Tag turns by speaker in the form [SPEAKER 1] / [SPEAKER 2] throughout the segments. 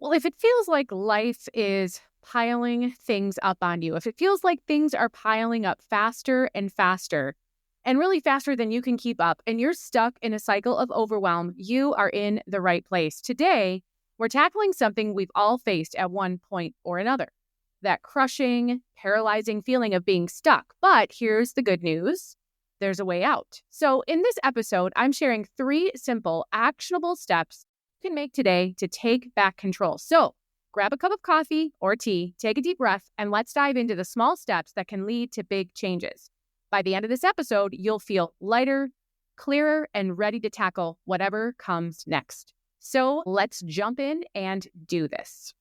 [SPEAKER 1] Well, if it feels like life is piling things up on you, if it feels like things are piling up faster and faster, and really faster than you can keep up, and you're stuck in a cycle of overwhelm, you are in the right place. Today, we're tackling something we've all faced at one point or another, that crushing, paralyzing feeling of being stuck. But here's the good news. There's a way out. So, in this episode, I'm sharing 3 simple, actionable steps can make today to take back control. So grab a cup of coffee or tea, take a deep breath, and let's dive into the small steps that can lead to big changes. By the end of this episode, you'll feel lighter, clearer, and ready to tackle whatever comes next. So let's jump in and do this.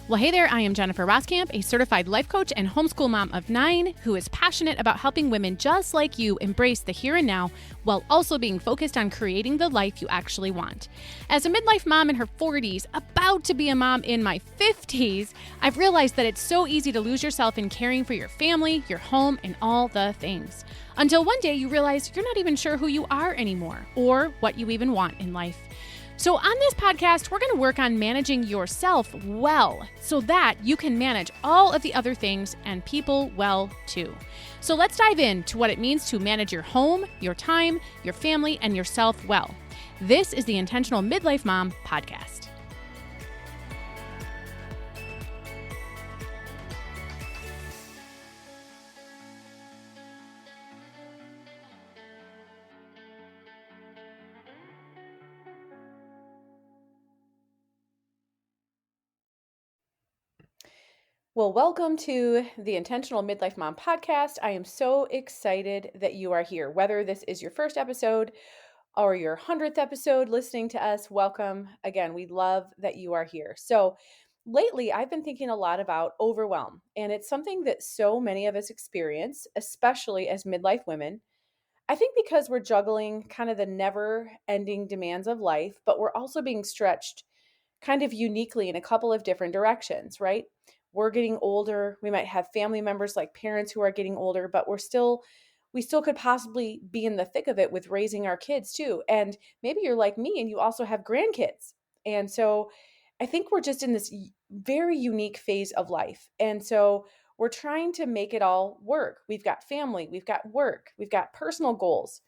[SPEAKER 1] Well, hey there, I am Jennifer Roskamp, a certified life coach and homeschool mom of 9 who is passionate about helping women just like you embrace the here and now while also being focused on creating the life you actually want. As a midlife mom in her 40s, about to be a mom in my 50s, I've realized that it's so easy to lose yourself in caring for your family, your home, and all the things. Until one day you realize you're not even sure who you are anymore or what you even want in life. So on this podcast, we're going to work on managing yourself well so that you can manage all of the other things and people well too. So let's dive into what it means to manage your home, your time, your family, and yourself well. This is the Intentional Midlife Mom podcast. Well, welcome to the Intentional Midlife Mom podcast. I am so excited that you are here. Whether this is your first episode or your 100th episode listening to us, welcome. Again, we love that you are here. So, lately, I've been thinking a lot about overwhelm, and it's something that so many of us experience, especially as midlife women. I think because we're juggling kind of the never ending demands of life, but we're also being stretched kind of uniquely in a couple of different directions, right? We're getting older. We might have family members like parents who are getting older, but we still could possibly be in the thick of it with raising our kids too. And maybe you're like me and you also have grandkids. And so I think we're just in this very unique phase of life. And so we're trying to make it all work. We've got family, we've got work, we've got personal goals,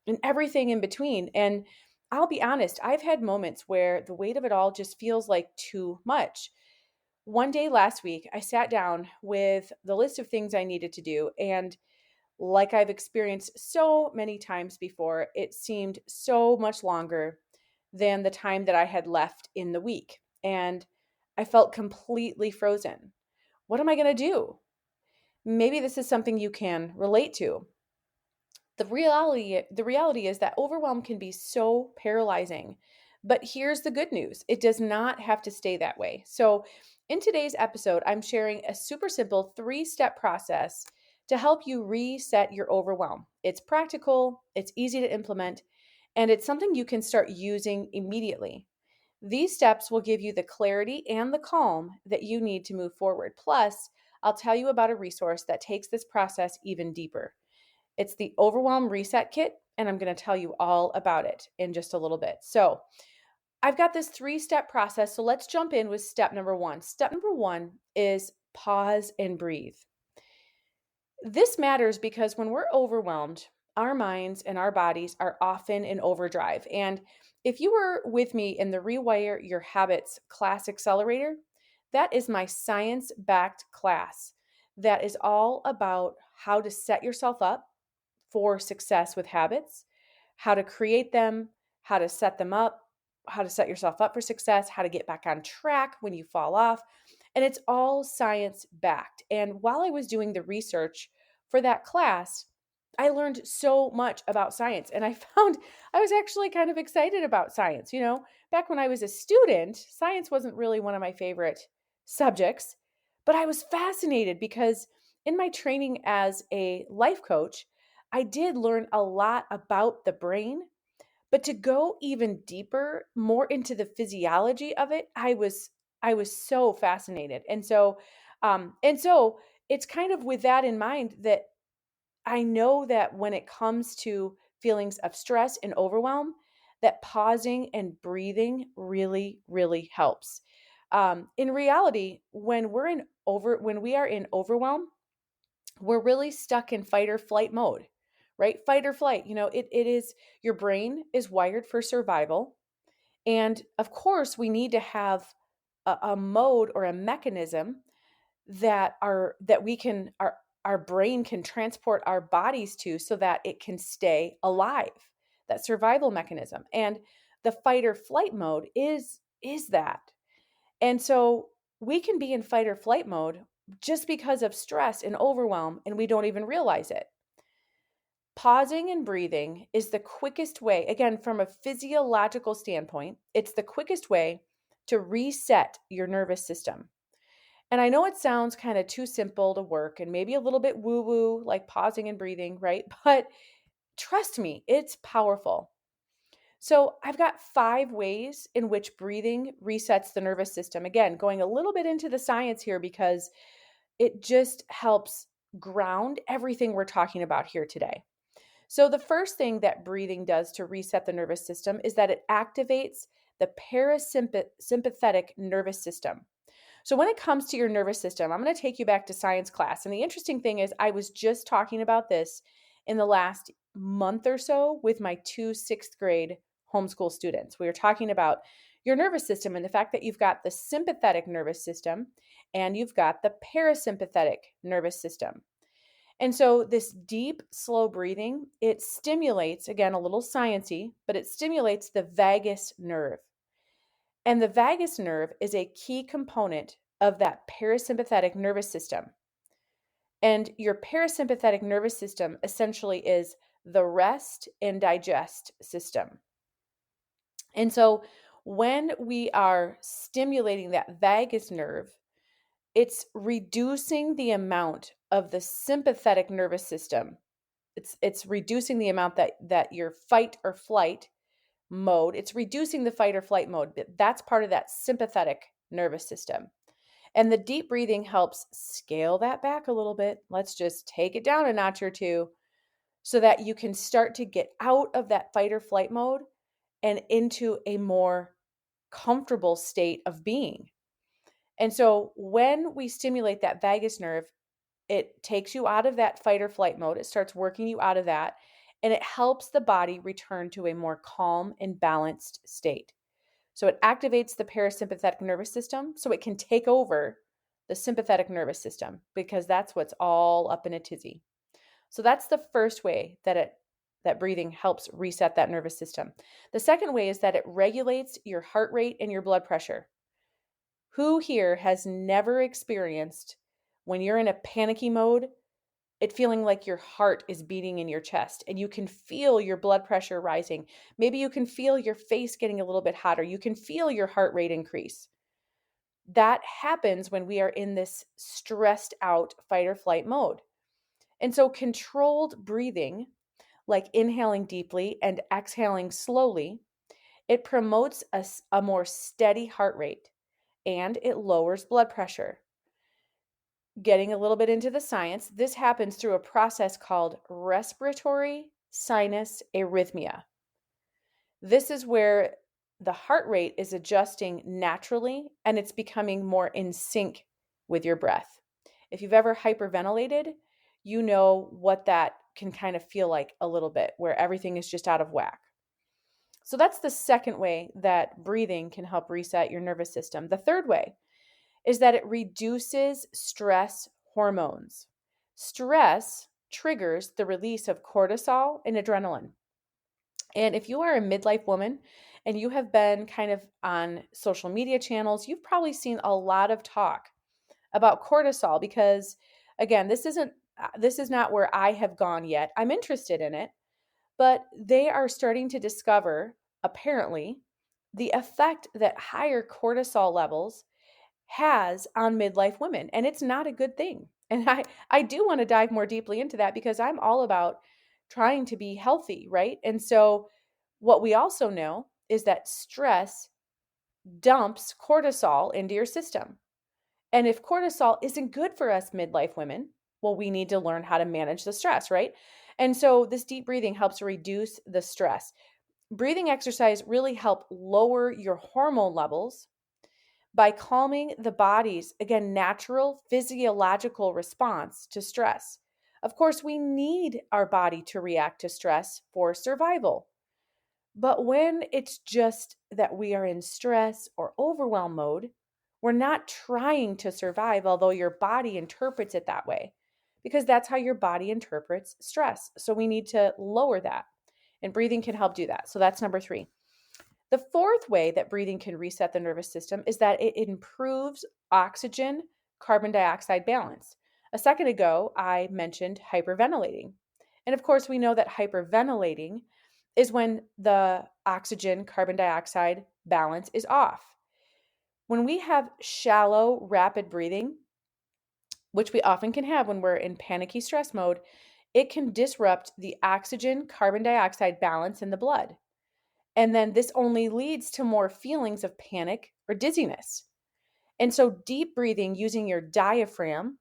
[SPEAKER 1] and everything in between. And I'll be honest, I've had moments where the weight of it all just feels like too much. One day last week, I sat down with the list of things I needed to do. And like I've experienced so many times before, it seemed so much longer than the time that I had left in the week. And I felt completely frozen. What am I going to do? Maybe this is something you can relate to. The reality is that overwhelm can be so paralyzing. But here's the good news. It does not have to stay that way. So, in today's episode, I'm sharing a super simple 3-step process to help you reset your overwhelm. It's practical, it's easy to implement, and it's something you can start using immediately. These steps will give you the clarity and the calm that you need to move forward. Plus, I'll tell you about a resource that takes this process even deeper. It's the Overwhelm Reset Kit, and I'm going to tell you all about it in just a little bit. So, I've got this 3-step process. So, let's jump in with step number 1. Step number 1 is pause and breathe. This matters because when we're overwhelmed, our minds and our bodies are often in overdrive. And if you were with me in the Rewire Your Habits class accelerator, that is my science backed class that is all about how to set yourself up for success with habits, how to create them, how to set them up, how to set yourself up for success, how to get back on track when you fall off. And it's all science backed. And while I was doing the research for that class, I learned so much about science. And I found I was actually kind of excited about science. Back when I was a student, science wasn't really one of my favorite subjects, but I was fascinated because in my training as a life coach, I did learn a lot about the brain, but to go even deeper, more into the physiology of it, I was so fascinated. And so it's kind of with that in mind that I know that when it comes to feelings of stress and overwhelm, that pausing and breathing really, really helps. In reality, when we are in overwhelm, we're really stuck in fight or flight mode, right? Fight or flight. It is your brain is wired for survival. And of course, we need to have a mode or a mechanism that we can our brain can transport our bodies to so that it can stay alive. That survival mechanism. And the fight or flight mode is that. And so we can be in fight or flight mode just because of stress and overwhelm, and we don't even realize it. Pausing and breathing is the quickest way, again, from a physiological standpoint, it's the quickest way to reset your nervous system. And I know it sounds kind of too simple to work and maybe a little bit woo woo, like pausing and breathing, right? But trust me, it's powerful. So, I've got 5 ways in which breathing resets the nervous system. Again, going a little bit into the science here because it just helps ground everything we're talking about here today. So, the first thing that breathing does to reset the nervous system is that it activates the parasympathetic nervous system. So, when it comes to your nervous system, I'm going to take you back to science class. And the interesting thing is, I was just talking about this in the last month or so with my 2 6th grade homeschool students. We were talking about your nervous system and the fact that you've got the sympathetic nervous system and you've got the parasympathetic nervous system. And so this deep, slow breathing, it stimulates, again, a little sciencey, but it stimulates the vagus nerve. And the vagus nerve is a key component of that parasympathetic nervous system. And your parasympathetic nervous system essentially is the rest and digest system. And so when we are stimulating that vagus nerve, it's reducing the amount of the sympathetic nervous system. It's reducing the amount that your fight or flight mode, it's reducing the fight or flight mode. That's part of that sympathetic nervous system. And the deep breathing helps scale that back a little bit. Let's just take it down a notch or two so that you can start to get out of that fight or flight mode and into a more comfortable state of being. And so when we stimulate that vagus nerve, it takes you out of that fight or flight mode. It starts working you out of that, and it helps the body return to a more calm and balanced state. So it activates the parasympathetic nervous system so it can take over the sympathetic nervous system because that's what's all up in a tizzy. So that's the first way that breathing helps reset that nervous system. The second way is that it regulates your heart rate and your blood pressure. Who here has never experienced when you're in a panicky mode, it feeling like your heart is beating in your chest and you can feel your blood pressure rising? Maybe you can feel your face getting a little bit hotter. You can feel your heart rate increase. That happens when we are in this stressed out fight or flight mode. And so controlled breathing, like inhaling deeply and exhaling slowly, it promotes a more steady heart rate and it lowers blood pressure. Getting a little bit into the science, this happens through a process called respiratory sinus arrhythmia. This is where the heart rate is adjusting naturally and it's becoming more in sync with your breath. If you've ever hyperventilated, you know what that can kind of feel like a little bit, where everything is just out of whack. So that's the second way that breathing can help reset your nervous system. The third way is that it reduces stress hormones. Stress triggers the release of cortisol and adrenaline. And if you are a midlife woman and you have been kind of on social media channels, you've probably seen a lot of talk about cortisol because, again, this is not where I have gone yet. I'm interested in it, but they are starting to discover, apparently, the effect that higher cortisol levels has on midlife women. And it's not a good thing. And I do want to dive more deeply into that because I'm all about trying to be healthy, right? And so what we also know is that stress dumps cortisol into your system. And if cortisol isn't good for us midlife women, well, we need to learn how to manage the stress, right? And so this deep breathing helps reduce the stress. Breathing exercise really help lower your hormone levels by calming the body's, again, natural physiological response to stress. Of course, we need our body to react to stress for survival. But when it's just that we are in stress or overwhelm mode, we're not trying to survive, although your body interprets it that way, because that's how your body interprets stress. So we need to lower that, and breathing can help do that. So that's number 3. The fourth way that breathing can reset the nervous system is that it improves oxygen carbon dioxide balance. A second ago, I mentioned hyperventilating. And of course, we know that hyperventilating is when the oxygen carbon dioxide balance is off. When we have shallow, rapid breathing, which we often can have when we're in panicky stress mode, it can disrupt the oxygen carbon dioxide balance in the blood. And then this only leads to more feelings of panic or dizziness. And so, deep breathing using your diaphragm,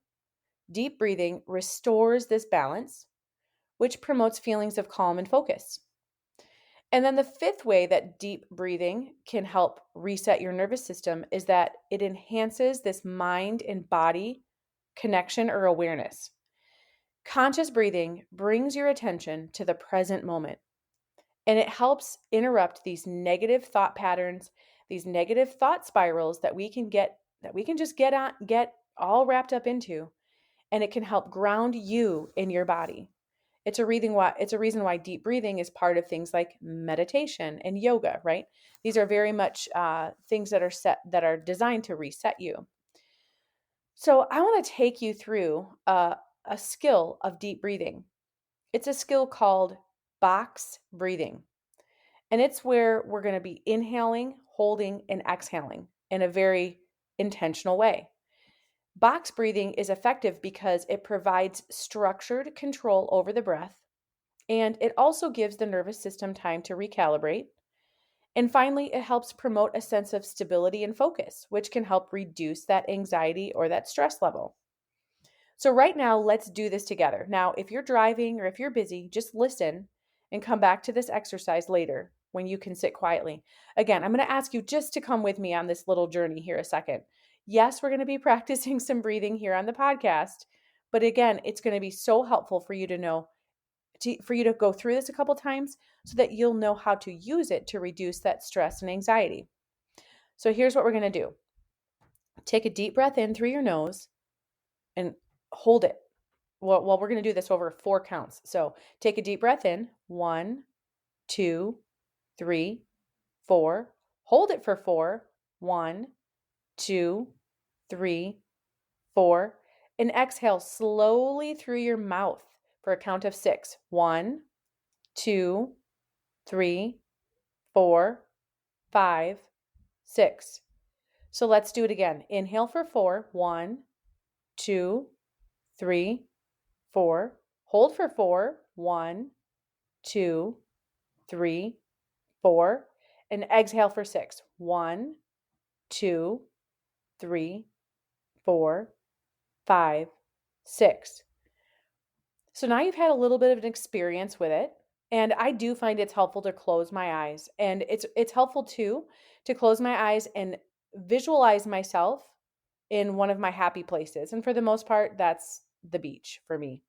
[SPEAKER 1] deep breathing restores this balance, which promotes feelings of calm and focus. And then the fifth way that deep breathing can help reset your nervous system is that it enhances this mind and body connection or awareness. Conscious breathing brings your attention to the present moment. And it helps interrupt these negative thought patterns, these negative thought spirals that we can just get all wrapped up into, and it can help ground you in your body. It's a reason why deep breathing is part of things like meditation and yoga, right? These are very much things that are designed to reset you. So I want to take you through a skill of deep breathing. It's a skill called box breathing. And it's where we're going to be inhaling, holding, and exhaling in a very intentional way. Box breathing is effective because it provides structured control over the breath, and it also gives the nervous system time to recalibrate. And finally, it helps promote a sense of stability and focus, which can help reduce that anxiety or that stress level. So, right now, let's do this together. Now, if you're driving or if you're busy, just listen and come back to this exercise later when you can sit quietly. Again, I'm going to ask you just to come with me on this little journey here a second. Yes, we're going to be practicing some breathing here on the podcast, but again, it's going to be so helpful for you to know, for you to go through this a couple times so that you'll know how to use it to reduce that stress and anxiety. So, here's what we're going to do. Take a deep breath in through your nose and hold it. Well, we're going to do this over 4 counts. So take a deep breath in. 1, 2, 3, 4. Hold it for 4. 1, 2, 3, 4. And exhale slowly through your mouth for a count of 6. 1, 2, 3, 4, 5, 6. So let's do it again. Inhale for 4. 1, 2, 3, 4. Hold for 4. 1, 2, 3, 4. And exhale for 6. 1, 2, 3, 4, 5, 6. So now you've had a little bit of an experience with it. And I do find it's helpful to close my eyes. And it's helpful too to close my eyes and visualize myself in one of my happy places. And for the most part, that's the beach for me.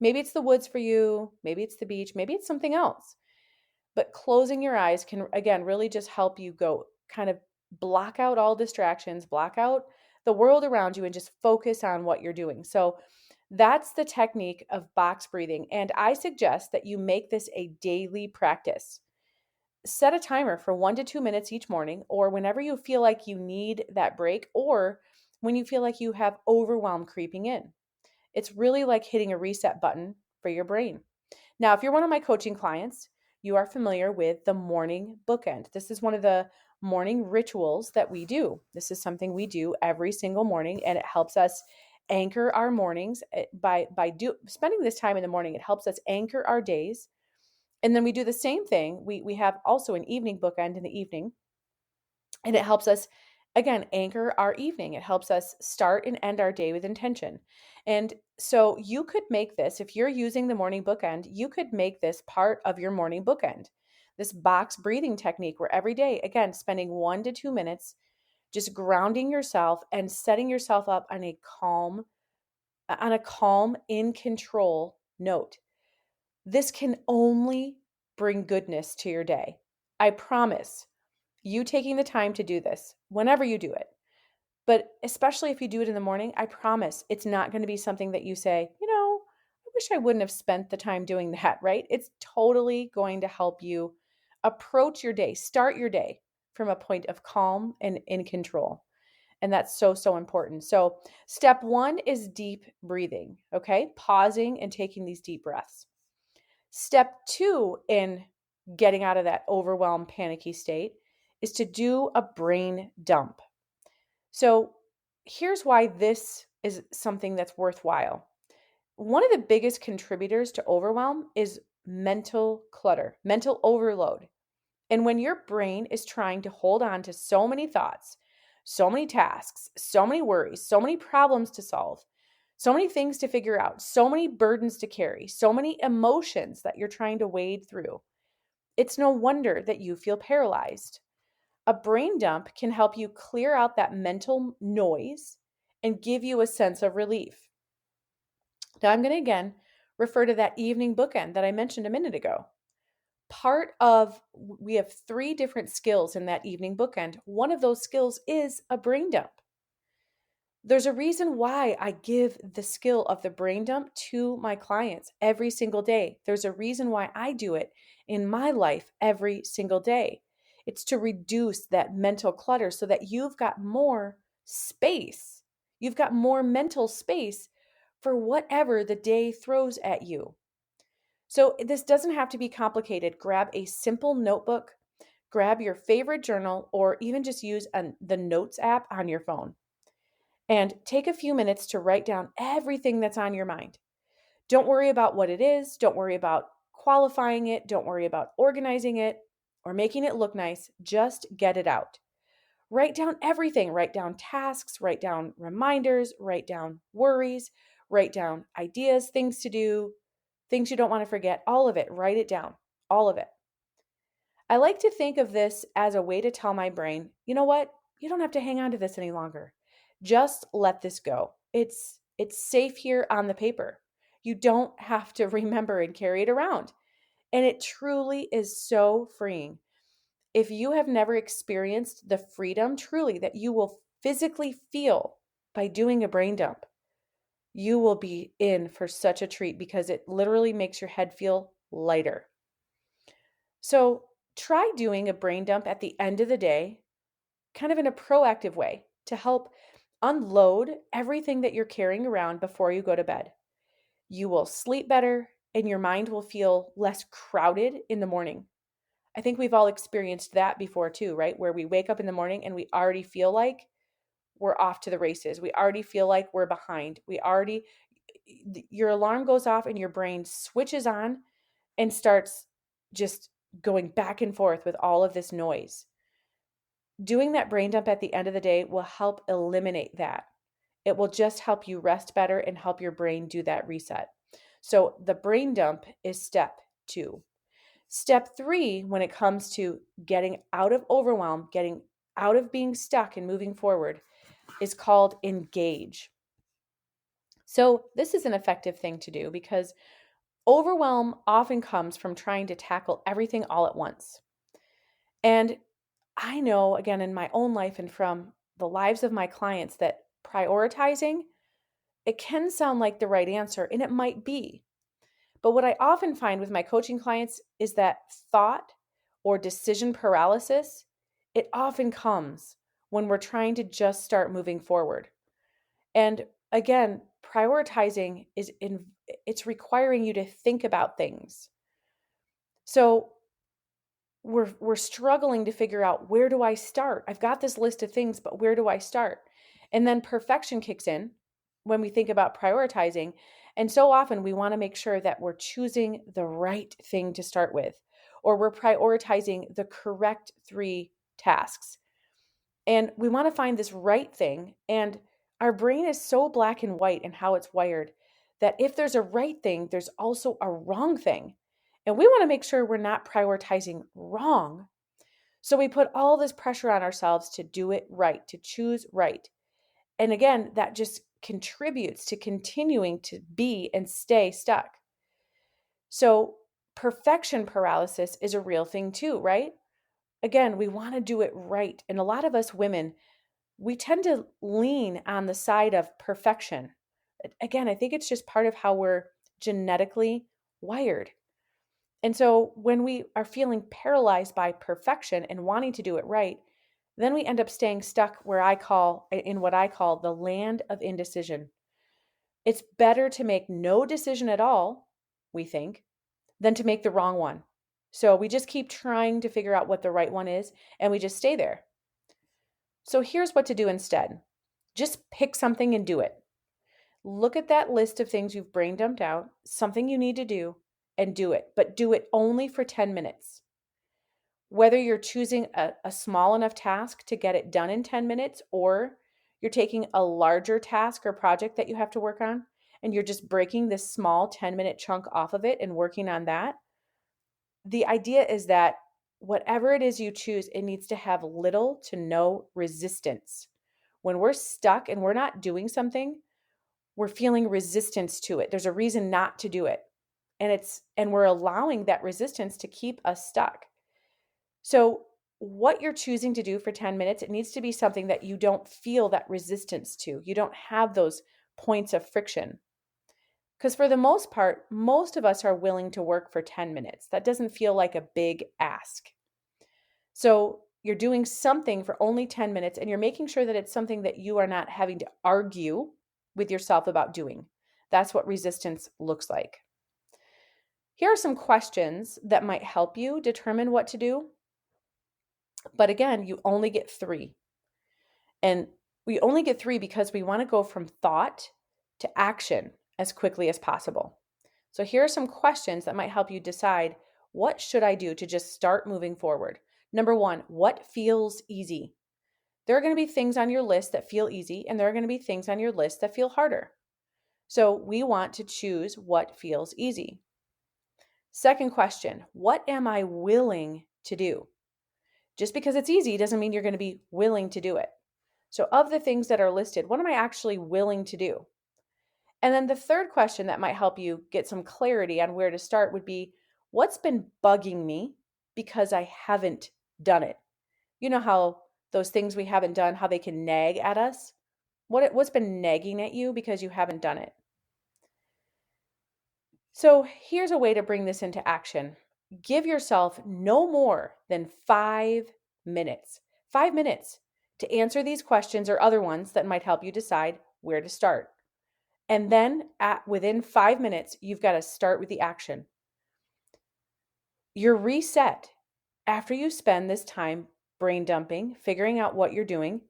[SPEAKER 1] Maybe it's the woods for you. Maybe it's the beach. Maybe it's something else. But closing your eyes can, again, really just help you go kind of block out all distractions, block out the world around you, and just focus on what you're doing. So that's the technique of box breathing. And I suggest that you make this a daily practice. Set a timer for 1 to 2 minutes each morning, or whenever you feel like you need that break, or when you feel like you have overwhelm creeping in. It's really like hitting a reset button for your brain. Now, if you're one of my coaching clients, you are familiar with the morning bookend. This is one of the morning rituals that we do. This is something we do every single morning, and it helps us anchor our mornings by spending this time in the morning. It helps us anchor our days. And then we do the same thing. We have also an evening bookend in the evening, and it helps us again, anchor our evening. It helps us start and end our day with intention. And so you could make this, if you're using the morning bookend, you could make this part of your morning bookend. This box breathing technique, where every day, again, spending 1 to 2 minutes just grounding yourself and setting yourself up on a calm, in control note. This can only bring goodness to your day. I promise you taking the time to do this whenever you do it. But especially if you do it in the morning, I promise it's not going to be something that you say, I wish I wouldn't have spent the time doing that, right? It's totally going to help you approach your day, start your day from a point of calm and in control. And that's so, so important. So, step one is deep breathing, okay? Pausing and taking these deep breaths. Step two in getting out of that overwhelmed, panicky state is to do a brain dump. So, here's why this is something that's worthwhile. One of the biggest contributors to overwhelm is mental clutter, mental overload. And when your brain is trying to hold on to so many thoughts, so many tasks, so many worries, so many problems to solve, so many things to figure out, so many burdens to carry, so many emotions that you're trying to wade through, it's no wonder that you feel paralyzed. A brain dump can help you clear out that mental noise and give you a sense of relief. Now, I'm going to again refer to that evening bookend that I mentioned a minute ago. We have 3 different skills in that evening bookend. One of those skills is a brain dump. There's a reason why I give the skill of the brain dump to my clients every single day. There's a reason why I do it in my life every single day. It's to reduce that mental clutter so that you've got more space. You've got more mental space for whatever the day throws at you. So this doesn't have to be complicated. Grab a simple notebook, grab your favorite journal, or even just use the Notes app on your phone. And take a few minutes to write down everything that's on your mind. Don't worry about what it is. Don't worry about qualifying it. Don't worry about organizing it or making it look nice. Just get it out. Write down everything. Write down tasks, write down reminders, write down worries, write down ideas, things to do, things you don't want to forget. All of it. Write it down. All of it. I like to think of this as a way to tell my brain, you know what? You don't have to hang on to this any longer. Just let this go. It's safe here on the paper. You don't have to remember and carry it around. And it truly is so freeing. If you have never experienced the freedom truly that you will physically feel by doing a brain dump, you will be in for such a treat because it literally makes your head feel lighter. So try doing a brain dump at the end of the day, kind of in a proactive way to help unload everything that you're carrying around before you go to bed. You will sleep better and your mind will feel less crowded in the morning. I think we've all experienced that before too, right? Where we wake up in the morning and we already feel like we're off to the races. We already feel like we're behind. Your alarm goes off and your brain switches on and starts just going back and forth with all of this noise. Doing that brain dump at the end of the day will help eliminate that. It will just help you rest better and help your brain do that reset. So the brain dump is step 2. Step 3, when it comes to getting out of overwhelm, getting out of being stuck and moving forward, is called engage. So this is an effective thing to do because overwhelm often comes from trying to tackle everything all at once. And I know, again, in my own life and from the lives of my clients, that prioritizing, it can sound like the right answer, and it might be. But what I often find with my coaching clients is that thought or decision paralysis, it often comes when we're trying to just start moving forward. And again, prioritizing it's requiring you to think about things. So we're struggling to figure out, where do I start? I've got this list of things, but where do I start? And then perfection kicks in when we think about prioritizing. And so often we want to make sure that we're choosing the right thing to start with, or we're prioritizing the correct 3 tasks. And we want to find this right thing. And our brain is so black and white in how it's wired that if there's a right thing, there's also a wrong thing. And we want to make sure we're not prioritizing wrong. So we put all this pressure on ourselves to do it right, to choose right. And again, that just contributes to continuing to be and stay stuck. So perfection paralysis is a real thing too, right? Again, we want to do it right. And a lot of us women, we tend to lean on the side of perfection. Again, I think it's just part of how we're genetically wired. And so when we are feeling paralyzed by perfection and wanting to do it right, then we end up staying stuck in what I call the land of indecision. It's better to make no decision at all, we think, than to make the wrong one. So we just keep trying to figure out what the right one is and we just stay there. So here's what to do instead. Just pick something and do it. Look at that list of things you've brain dumped out, something you need to do, and do it. But do it only for 10 minutes. Whether you're choosing a small enough task to get it done in 10 minutes, or you're taking a larger task or project that you have to work on, and you're just breaking this small 10-minute chunk off of it and working on that. The idea is that whatever it is you choose, it needs to have little to no resistance. When we're stuck and we're not doing something, we're feeling resistance to it. There's a reason not to do it. And we're allowing that resistance to keep us stuck. So what you're choosing to do for 10 minutes, it needs to be something that you don't feel that resistance to. You don't have those points of friction. Because for the most part, most of us are willing to work for 10 minutes. That doesn't feel like a big ask. So you're doing something for only 10 minutes and you're making sure that it's something that you are not having to argue with yourself about doing. That's what resistance looks like. Here are some questions that might help you determine what to do. But again, you only get 3. And we only get 3 because we want to go from thought to action as quickly as possible. So here are some questions that might help you decide, what should I do to just start moving forward? Number 1, what feels easy? There are going to be things on your list that feel easy, and there are going to be things on your list that feel harder. So we want to choose what feels easy. Second question, what am I willing to do? Just because it's easy doesn't mean you're going to be willing to do it. So of the things that are listed, what am I actually willing to do? And then the third question that might help you get some clarity on where to start would be, what's been bugging me because I haven't done it? You know how those things we haven't done, how they can nag at us? What's been nagging at you because you haven't done it? So here's a way to bring this into action. Give yourself no more than 5 minutes. 5 minutes to answer these questions or other ones that might help you decide where to start. And then within 5 minutes, you've got to start with the action. You're reset after you spend this time brain dumping, figuring out what you're doing.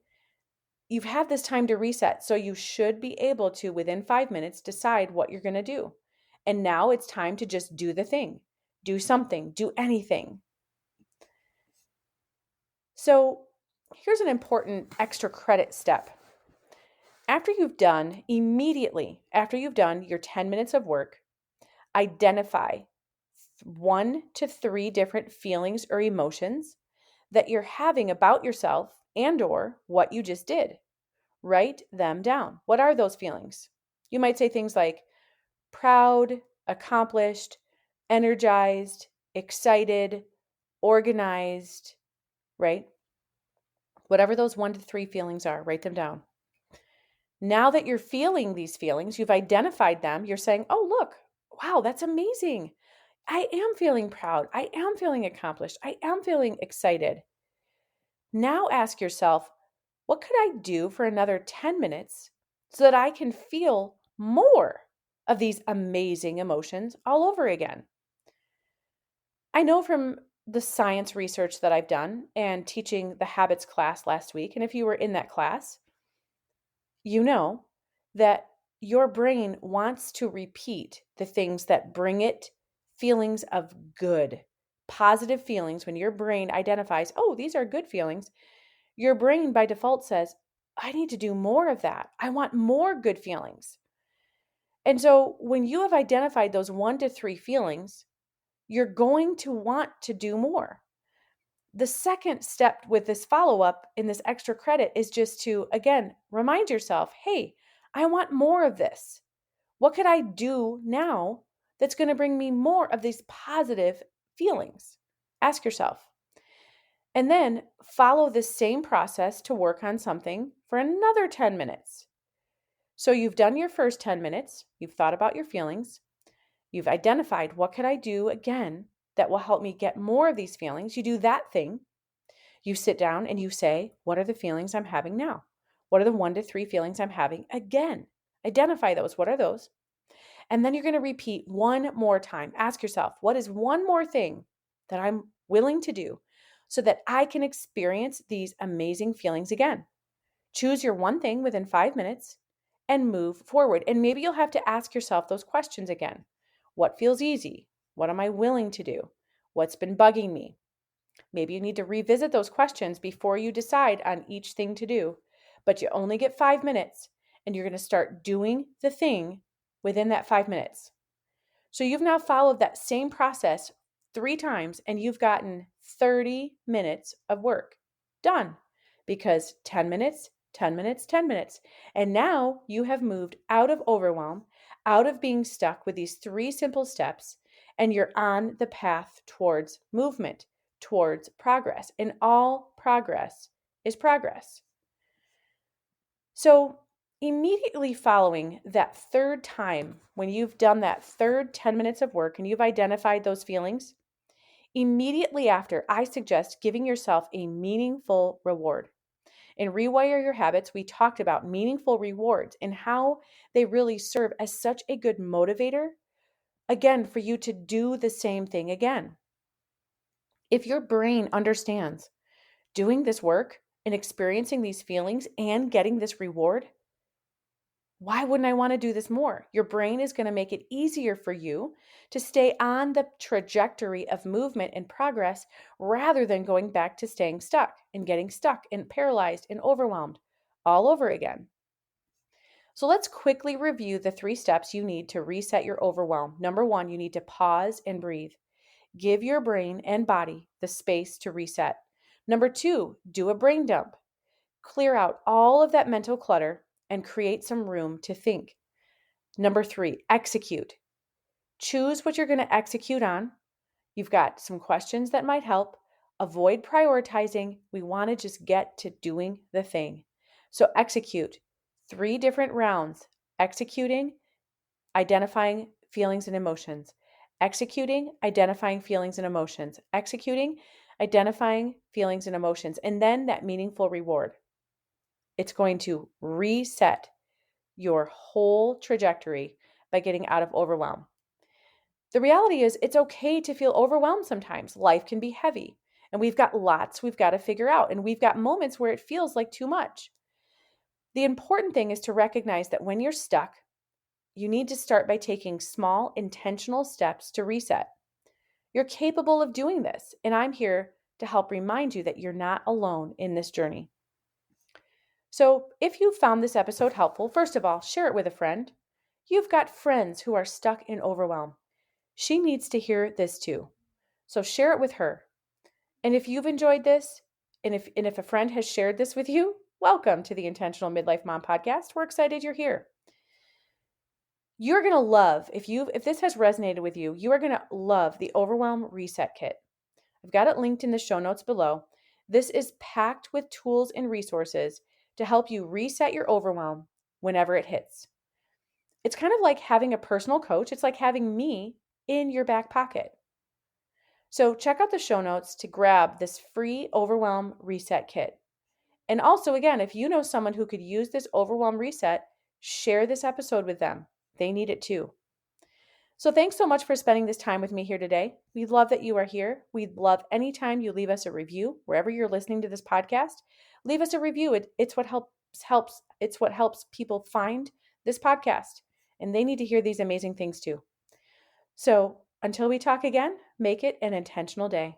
[SPEAKER 1] You've had this time to reset. So you should be able to, within 5 minutes, decide what you're going to do. And now it's time to just do the thing, do something, do anything. So here's an important extra credit step. Immediately after you've done your 10 minutes of work, identify 1 to 3 different feelings or emotions that you're having about yourself and or what you just did. Write them down. What are those feelings? You might say things like proud, accomplished, energized, excited, organized, right? Whatever those 1 to 3 feelings are, write them down. Now that you're feeling these feelings, you've identified them, you're saying, oh, look, wow, that's amazing. I am feeling proud. I am feeling accomplished. I am feeling excited. Now ask yourself, what could I do for another 10 minutes so that I can feel more of these amazing emotions all over again? I know from the science research that I've done and teaching the habits class last week, and if you were in that class, you know that your brain wants to repeat the things that bring it feelings of good, positive feelings. When your brain identifies, oh, these are good feelings, your brain by default says, I need to do more of that. I want more good feelings. And so when you have identified those 1 to 3 feelings, you're going to want to do more. The second step with this follow up in this extra credit is just to, again, remind yourself, hey, I want more of this. What could I do now that's going to bring me more of these positive feelings? Ask yourself. And then follow the same process to work on something for another 10 minutes. So you've done your first 10 minutes, you've thought about your feelings, you've identified what could I do again that will help me get more of these feelings. You do that thing. You sit down and you say, what are the feelings I'm having now? What are the 1 to 3 feelings I'm having again? Identify those. What are those? And then you're going to repeat one more time. Ask yourself, what is one more thing that I'm willing to do so that I can experience these amazing feelings again? Choose your one thing within 5 minutes and move forward. And maybe you'll have to ask yourself those questions again. What feels easy? What am I willing to do? What's been bugging me? Maybe you need to revisit those questions before you decide on each thing to do. But you only get 5 minutes, and you're going to start doing the thing within that 5 minutes. So you've now followed that same process 3 times, and you've gotten 30 minutes of work done, because 10 minutes, 10 minutes, 10 minutes. And now you have moved out of overwhelm, out of being stuck with these 3 simple steps, and you're on the path towards movement, towards progress. And all progress is progress. So immediately following that third time, when you've done that third 10 minutes of work and you've identified those feelings, immediately after, I suggest giving yourself a meaningful reward. In Rewire Your Habits, we talked about meaningful rewards and how they really serve as such a good motivator, again, for you to do the same thing again. If your brain understands doing this work and experiencing these feelings and getting this reward, why wouldn't I want to do this more? Your brain is going to make it easier for you to stay on the trajectory of movement and progress rather than going back to staying stuck and getting stuck and paralyzed and overwhelmed all over again. So let's quickly review the 3 steps you need to reset your overwhelm. Number 1, you need to pause and breathe. Give your brain and body the space to reset. Number 2, do a brain dump. Clear out all of that mental clutter and create some room to think. Number 3, execute. Choose what you're going to execute on. You've got some questions that might help. Avoid prioritizing. We want to just get to doing the thing. So execute. 3 different rounds. Executing, identifying feelings and emotions. Executing, identifying feelings and emotions. Executing, identifying feelings and emotions. And then that meaningful reward. It's going to reset your whole trajectory by getting out of overwhelm. The reality is, it's okay to feel overwhelmed sometimes. Life can be heavy, and we've got lots we've got to figure out, and we've got moments where it feels like too much. The important thing is to recognize that when you're stuck, you need to start by taking small, intentional steps to reset. You're capable of doing this, and I'm here to help remind you that you're not alone in this journey. So if you found this episode helpful, first of all, share it with a friend. You've got friends who are stuck in overwhelm. She needs to hear this too. So share it with her. And if you've enjoyed this, and if a friend has shared this with you, welcome to the Intentional Midlife Mom podcast. We're excited you're here. You're going to love, if this has resonated with you, you are going to love the Overwhelm Reset Kit. I've got it linked in the show notes below. This is packed with tools and resources to help you reset your overwhelm whenever it hits. It's kind of like having a personal coach. It's like having me in your back pocket. So check out the show notes to grab this free Overwhelm Reset Kit. And also, again, if you know someone who could use this Overwhelm Reset, share this episode with them. They need it too. So thanks so much for spending this time with me here today. We love that you are here. We'd love anytime you leave us a review wherever you're listening to this podcast. Leave us a review. It's what helps. It's what helps people find this podcast, and they need to hear these amazing things too. So until we talk again, make it an intentional day.